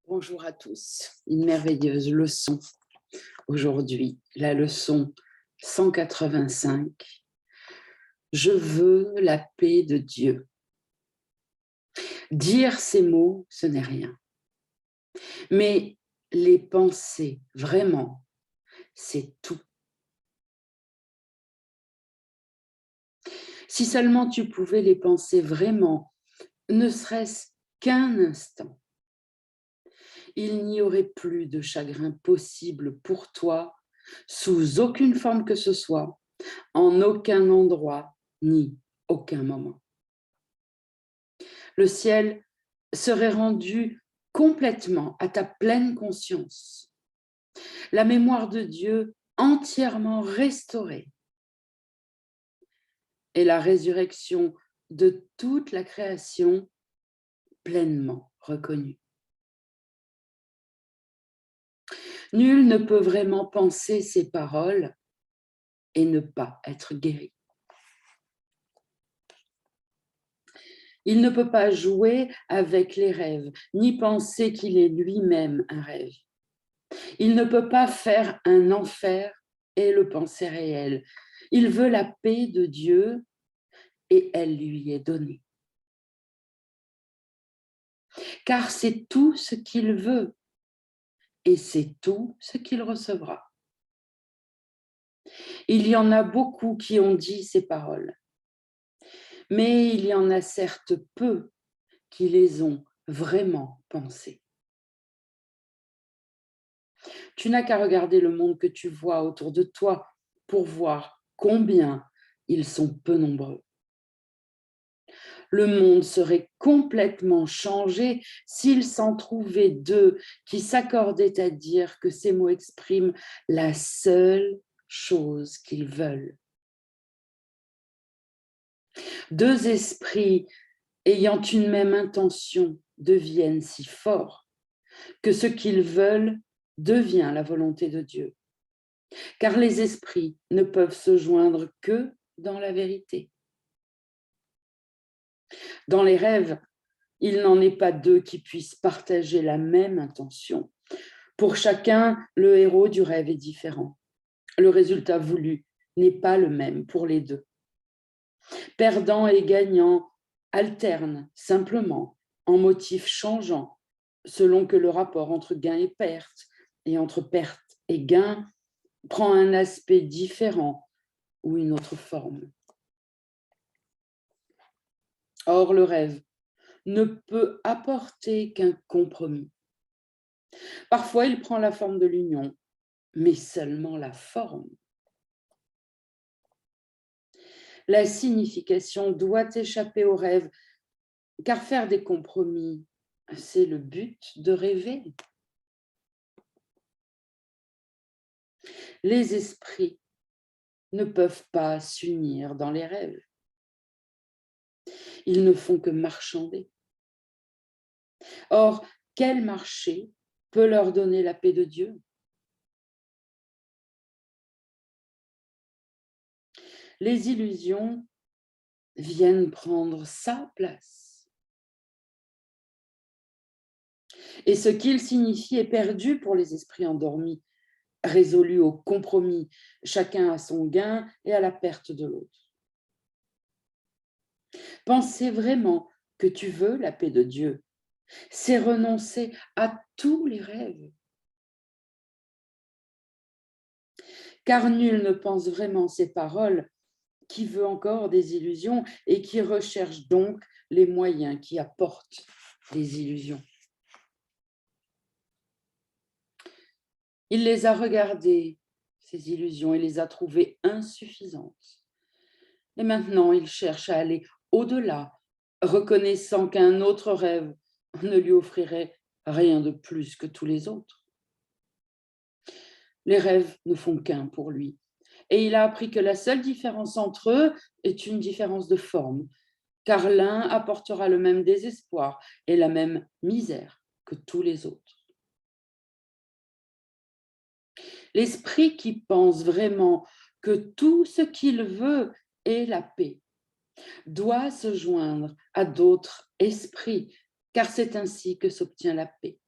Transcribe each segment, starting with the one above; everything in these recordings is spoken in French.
Bonjour à tous. Une merveilleuse leçon aujourd'hui, la leçon 185. Je veux la paix de Dieu. Dire ces mots, ce n'est rien. Mais les penser vraiment, c'est tout. Si seulement tu pouvais les penser vraiment, ne serait-ce qu'un instant, il n'y aurait plus de chagrin possible pour toi, sous aucune forme que ce soit, en aucun endroit, ni aucun moment. Le ciel serait rendu complètement à ta pleine conscience. La mémoire de Dieu entièrement restaurée et la résurrection de toute la création pleinement reconnue. Nul ne peut vraiment penser ces paroles et ne pas être guéri. Il ne peut pas jouer avec les rêves, ni penser qu'il est lui-même un rêve. Il ne peut pas faire un enfer et le penser réel. Il veut la paix de Dieu et elle lui est donnée. Car c'est tout ce qu'il veut et c'est tout ce qu'il recevra. Il y en a beaucoup qui ont dit ces paroles, mais il y en a certes peu qui les ont vraiment pensées. Tu n'as qu'à regarder le monde que tu vois autour de toi pour voir combien ils sont peu nombreux. Le monde serait complètement changé s'il s'en trouvait deux qui s'accordaient à dire que ces mots expriment la seule chose qu'ils veulent. Deux esprits ayant une même intention deviennent si forts que ce qu'ils veulent devient la volonté de Dieu. Car les esprits ne peuvent se joindre que dans la vérité. Dans les rêves, il n'en est pas deux qui puissent partager la même intention. Pour chacun, le héros du rêve est différent. Le résultat voulu n'est pas le même pour les deux. Perdant et gagnant alternent simplement en motifs changeants selon que le rapport entre gain et perte entre perte et gain prend un aspect différent ou une autre forme. Or, le rêve ne peut apporter qu'un compromis. Parfois, il prend la forme de l'union, mais seulement la forme. La signification doit échapper au rêve, car faire des compromis, c'est le but de rêver. Les esprits ne peuvent pas s'unir dans les rêves. Ils ne font que marchander. Or, quel marché peut leur donner la paix de Dieu? Les illusions viennent prendre sa place. Et ce qu'il signifie est perdu pour les esprits endormis, résolus au compromis, chacun à son gain et à la perte de l'autre. Penser vraiment que tu veux la paix de Dieu, c'est renoncer à tous les rêves. Car nul ne pense vraiment ces paroles qui veut encore des illusions et qui recherche donc les moyens qui apportent des illusions. Il les a regardées, ces illusions, et les a trouvées insuffisantes. Et maintenant, il cherche à aller au-delà, reconnaissant qu'un autre rêve ne lui offrirait rien de plus que tous les autres. Les rêves ne font qu'un pour lui. Et il a appris que la seule différence entre eux est une différence de forme, car l'un apportera le même désespoir et la même misère que tous les autres. L'esprit qui pense vraiment que tout ce qu'il veut est la paix doit se joindre à d'autres esprits, car c'est ainsi que s'obtient la paix.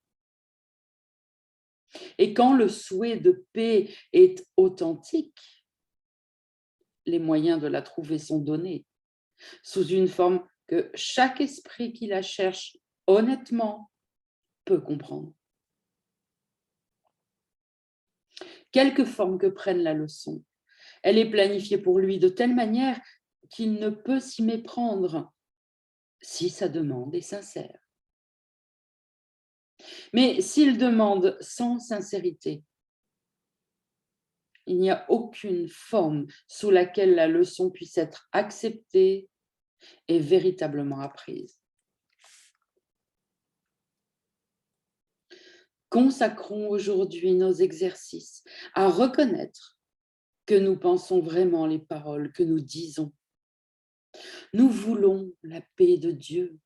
Et quand le souhait de paix est authentique, les moyens de la trouver sont donnés, sous une forme que chaque esprit qui la cherche honnêtement peut comprendre. Quelque forme que prenne la leçon, elle est planifiée pour lui de telle manière qu'il ne peut s'y méprendre si sa demande est sincère. Mais s'il demande sans sincérité, il n'y a aucune forme sous laquelle la leçon puisse être acceptée et véritablement apprise. Consacrons aujourd'hui nos exercices à reconnaître que nous pensons vraiment les paroles que nous disons. Nous voulons la paix de Dieu.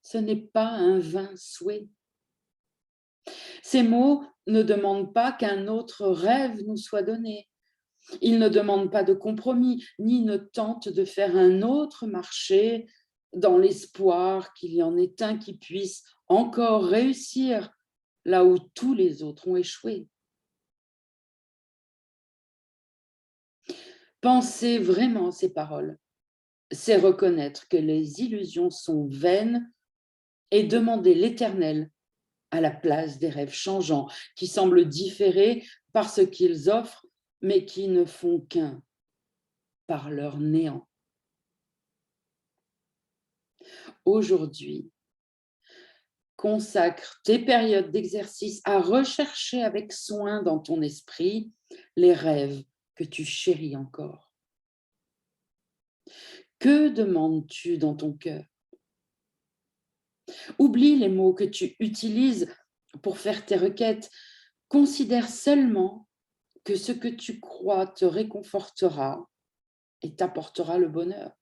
Ce n'est pas un vain souhait. Ces mots ne demandent pas qu'un autre rêve nous soit donné. Ils ne demandent pas de compromis, ni ne tentent de faire un autre marché dans l'espoir qu'il y en ait un qui puisse encore réussir là où tous les autres ont échoué. Penser vraiment ces paroles, c'est reconnaître que les illusions sont vaines et demander l'Éternel à la place des rêves changeants qui semblent différer par ce qu'ils offrent, mais qui ne font qu'un par leur néant. Aujourd'hui, consacre tes périodes d'exercice à rechercher avec soin dans ton esprit les rêves que tu chéris encore. Que demandes-tu dans ton cœur? Oublie les mots que tu utilises pour faire tes requêtes. Considère seulement que ce que tu crois te réconfortera et t'apportera le bonheur.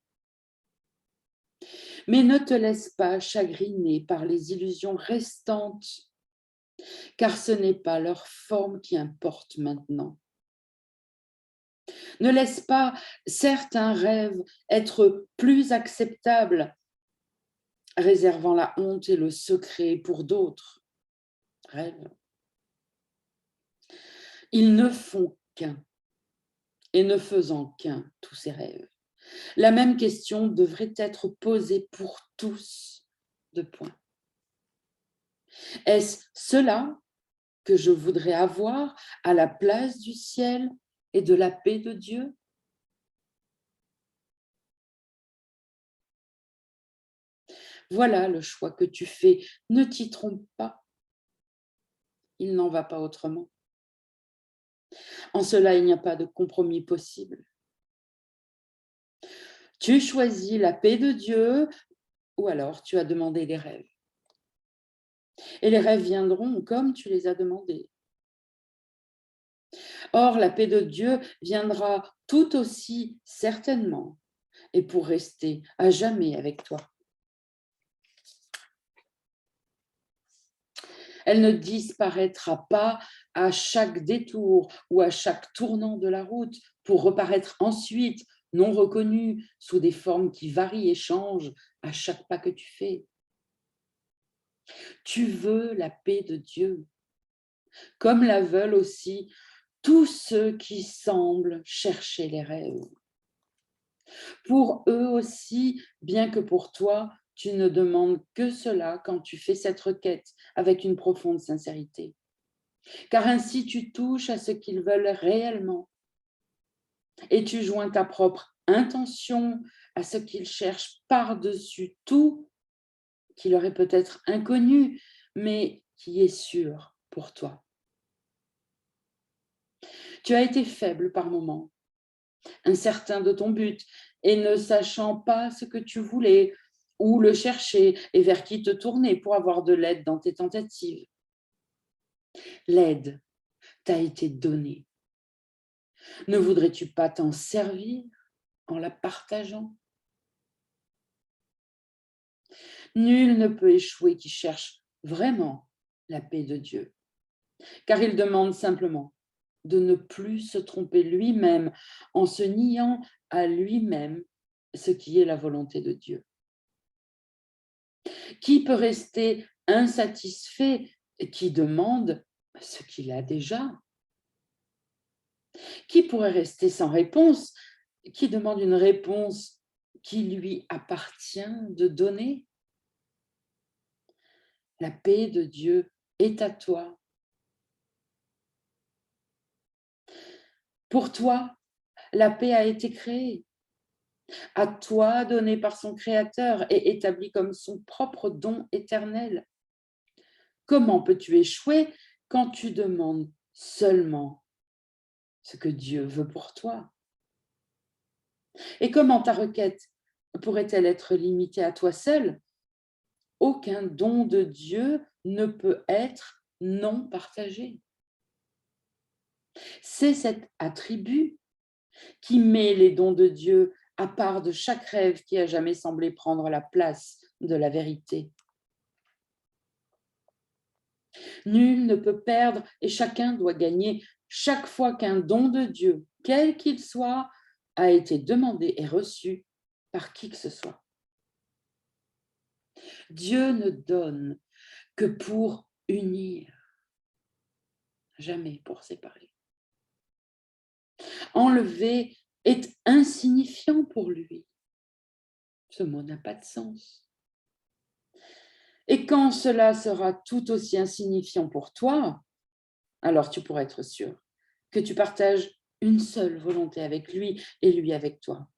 Mais ne te laisse pas chagriner par les illusions restantes, car ce n'est pas leur forme qui importe maintenant. Ne laisse pas certains rêves être plus acceptables, réservant la honte et le secret pour d'autres rêves. Ils ne font qu'un, et ne faisant qu'un, tous ces rêves. La même question devrait être posée pour tous, deux points. Est-ce cela que je voudrais avoir à la place du ciel et de la paix de Dieu? Voilà le choix que tu fais. Ne t'y trompe pas. Il n'en va pas autrement. En cela, il n'y a pas de compromis possible. Tu choisis la paix de Dieu ou alors tu as demandé les rêves. Et les rêves viendront comme tu les as demandés. Or, la paix de Dieu viendra tout aussi certainement et pour rester à jamais avec toi. Elle ne disparaîtra pas à chaque détour ou à chaque tournant de la route pour reparaître ensuite non reconnue sous des formes qui varient et changent à chaque pas que tu fais. Tu veux la paix de Dieu, comme la veulent aussi tous ceux qui semblent chercher les rêves. Pour eux aussi, bien que pour toi, tu ne demandes que cela quand tu fais cette requête avec une profonde sincérité. Car ainsi tu touches à ce qu'ils veulent réellement et tu joins ta propre intention à ce qu'ils cherchent par-dessus tout, qui leur est peut-être inconnu, mais qui est sûr pour toi. Tu as été faible par moments, incertain de ton but et ne sachant pas ce que tu voulais, où le chercher et vers qui te tourner pour avoir de l'aide dans tes tentatives. L'aide t'a été donnée. Ne voudrais-tu pas t'en servir en la partageant? Nul ne peut échouer qui cherche vraiment la paix de Dieu, car il demande simplement de ne plus se tromper lui-même en se niant à lui-même ce qui est la volonté de Dieu. Qui peut rester insatisfait et qui demande ce qu'il a déjà? Qui pourrait rester sans réponse? Qui demande une réponse qui lui appartient de donner? La paix de Dieu est à toi. Pour toi, la paix a été créée, à toi donnée par son Créateur et établie comme son propre don éternel. Comment peux-tu échouer quand tu demandes seulement ce que Dieu veut pour toi? Et comment ta requête pourrait-elle être limitée à toi seul? Aucun don de Dieu ne peut être non partagé. C'est cet attribut qui met les dons de Dieu à part de chaque rêve qui a jamais semblé prendre la place de la vérité. Nul ne peut perdre et chacun doit gagner chaque fois qu'un don de Dieu, quel qu'il soit, a été demandé et reçu par qui que ce soit. Dieu ne donne que pour unir, jamais pour séparer. Enlever est insignifiant pour lui. Ce mot n'a pas de sens. Et quand cela sera tout aussi insignifiant pour toi, alors tu pourras être sûr que tu partages une seule volonté avec lui et lui avec toi.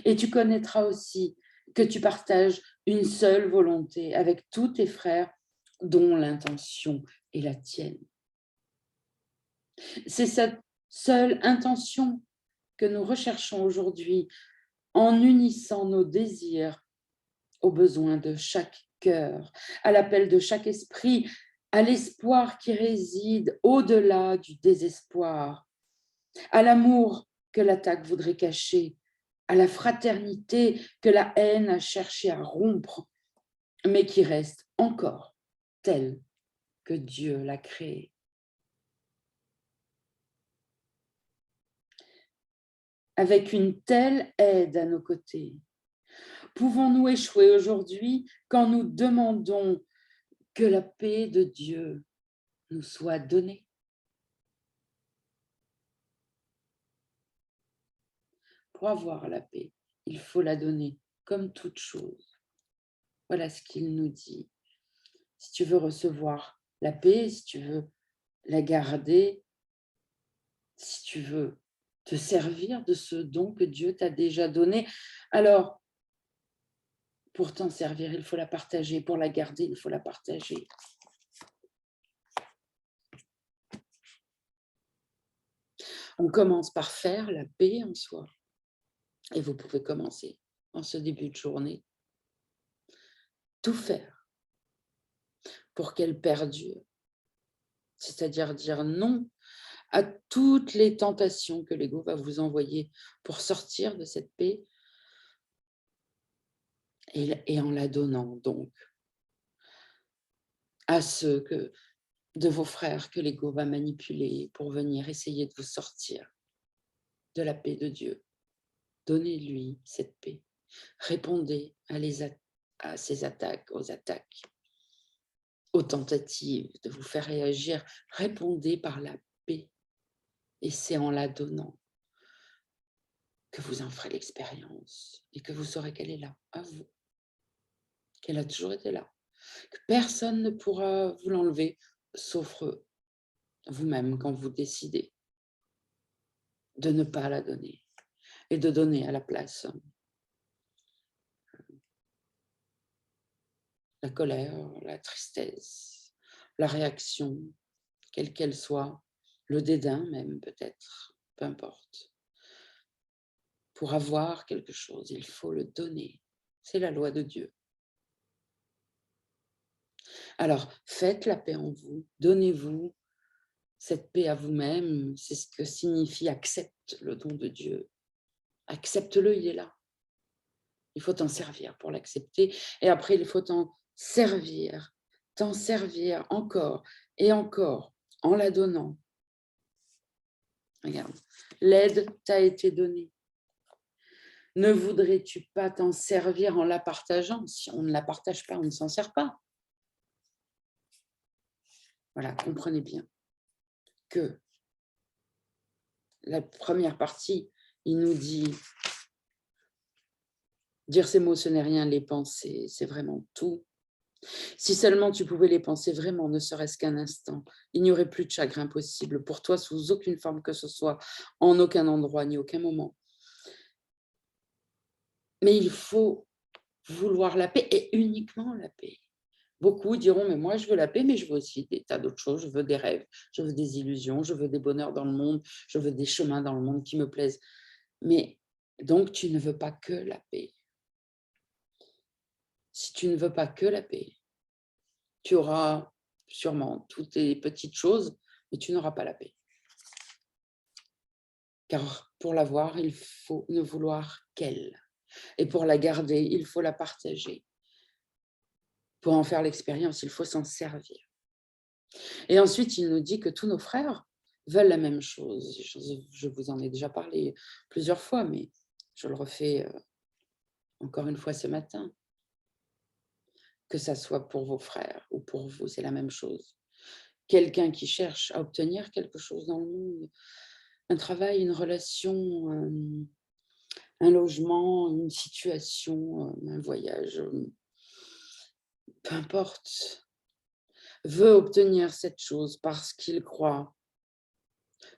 Et tu connaîtras aussi que tu partages une seule volonté avec tous tes frères dont l'intention est la tienne. C'est cette seule intention que nous recherchons aujourd'hui en unissant nos désirs aux besoins de chaque cœur, à l'appel de chaque esprit, à l'espoir qui réside au-delà du désespoir, à l'amour que l'attaque voudrait cacher, à la fraternité que la haine a cherché à rompre, mais qui reste encore telle que Dieu l'a créée. Avec une telle aide à nos côtés, pouvons-nous échouer aujourd'hui quand nous demandons que la paix de Dieu nous soit donnée? Pour avoir la paix, il faut la donner comme toute chose. Voilà ce qu'il nous dit. Si tu veux recevoir la paix, si tu veux la garder, si tu veux te servir de ce don que Dieu t'a déjà donné, alors pour t'en servir, il faut la partager. Pour la garder, il faut la partager. On commence par faire la paix en soi. Et vous pouvez commencer en ce début de journée. Tout faire pour qu'elle perdure. C'est-à-dire dire non à toutes les tentations que l'ego va vous envoyer pour sortir de cette paix et en la donnant donc à ceux de vos frères que l'ego va manipuler pour venir essayer de vous sortir de la paix de Dieu. Donnez-lui cette paix. Répondez à ses attaques, aux tentatives de vous faire réagir. Répondez par la paix. Et c'est en la donnant que vous en ferez l'expérience et que vous saurez qu'elle est là, à vous. Qu'elle a toujours été là. Que personne ne pourra vous l'enlever, sauf vous-même quand vous décidez de ne pas la donner et de donner à la place la colère, la tristesse, la réaction, quelle qu'elle soit, le dédain même peut-être, peu importe. Pour avoir quelque chose, il faut le donner. C'est la loi de Dieu. Alors, faites la paix en vous, donnez-vous cette paix à vous-même, c'est ce que signifie accepte le don de Dieu. Accepte-le, il est là. Il faut t'en servir pour l'accepter et après il faut t'en servir encore et encore en la donnant. Regarde, l'aide t'a été donnée. Ne voudrais-tu pas t'en servir en la partageant? Si on ne la partage pas, on ne s'en sert pas. Voilà, comprenez bien que la première partie, il nous dit, dire ces mots, ce n'est rien, les penser, c'est vraiment tout. Si seulement tu pouvais les penser vraiment, ne serait-ce qu'un instant, il n'y aurait plus de chagrin possible pour toi sous aucune forme que ce soit, en aucun endroit, ni aucun moment. Mais il faut vouloir la paix et uniquement la paix. Beaucoup diront, mais moi je veux la paix, mais je veux aussi des tas d'autres choses, je veux des rêves, je veux des illusions, je veux des bonheurs dans le monde, je veux des chemins dans le monde qui me plaisent. Mais donc tu ne veux pas que la paix. Si tu ne veux pas que la paix, tu auras sûrement toutes les petites choses, mais tu n'auras pas la paix. Car pour l'avoir, il faut ne vouloir qu'elle. Et pour la garder, il faut la partager. Pour en faire l'expérience, il faut s'en servir. Et ensuite, il nous dit que tous nos frères veulent la même chose. Je vous en ai déjà parlé plusieurs fois, mais je le refais encore une fois ce matin. Que ça soit pour vos frères ou pour vous, c'est la même chose. Quelqu'un qui cherche à obtenir quelque chose dans le monde, un travail, une relation, un logement, une situation, un voyage, peu importe, veut obtenir cette chose parce qu'il croit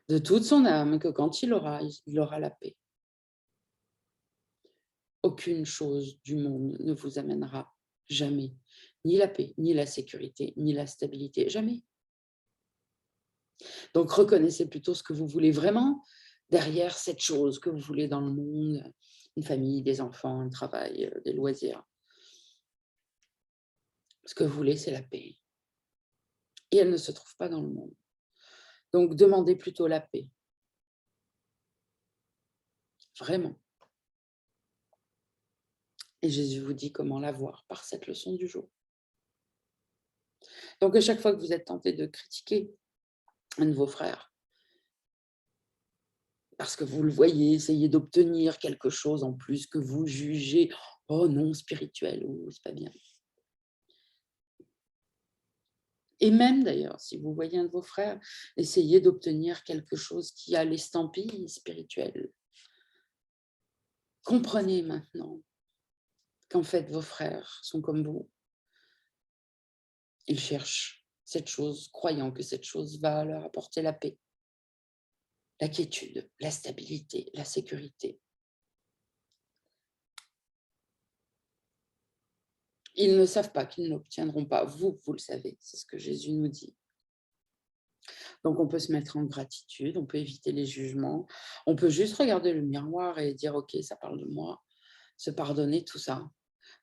de toute son âme que quand il aura la paix. Aucune chose du monde ne vous amènera jamais ni la paix, ni la sécurité, ni la stabilité, jamais. Donc reconnaissez plutôt ce que vous voulez vraiment derrière cette chose que vous voulez dans le monde, une famille, des enfants, un travail, des loisirs. Ce que vous voulez, c'est la paix. Et elle ne se trouve pas dans le monde. Donc demandez plutôt la paix. Vraiment. Et Jésus vous dit comment l'avoir par cette leçon du jour. Donc à chaque fois que vous êtes tenté de critiquer un de vos frères, parce que vous le voyez essayer d'obtenir quelque chose en plus que vous jugez, oh non, spirituel, ou c'est pas bien. Et même d'ailleurs, si vous voyez un de vos frères essayer d'obtenir quelque chose qui a l'estampille spirituelle, comprenez maintenant qu'en fait vos frères sont comme vous. Ils cherchent cette chose, croyant que cette chose va leur apporter la paix, la quiétude, la stabilité, la sécurité. Ils ne savent pas qu'ils ne l'obtiendront pas. Vous, vous le savez, c'est ce que Jésus nous dit. Donc on peut se mettre en gratitude, on peut éviter les jugements, on peut juste regarder le miroir et dire « Ok, ça parle de moi », se pardonner tout ça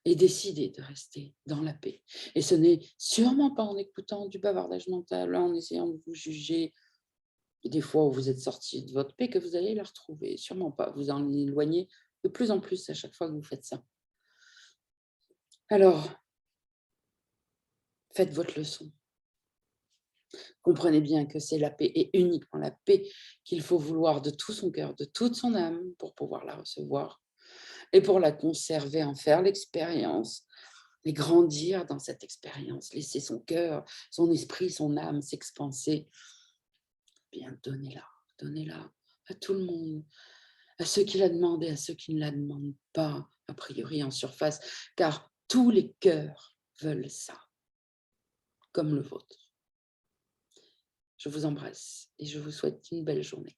et décider de rester dans la paix. Et ce n'est sûrement pas en écoutant du bavardage mental, en essayant de vous juger, des fois où vous êtes sorti de votre paix, que vous allez la retrouver. Sûrement pas, vous en éloignez de plus en plus à chaque fois que vous faites ça. Alors, faites votre leçon. Comprenez bien que c'est la paix et uniquement la paix qu'il faut vouloir de tout son cœur, de toute son âme pour pouvoir la recevoir et pour la conserver, en faire l'expérience et grandir dans cette expérience, laisser son cœur, son esprit, son âme s'expanser. Bien, donnez-la à tout le monde, à ceux qui la demandent et à ceux qui ne la demandent pas, a priori en surface, car tous les cœurs veulent ça, comme le vôtre. Je vous embrasse et je vous souhaite une belle journée.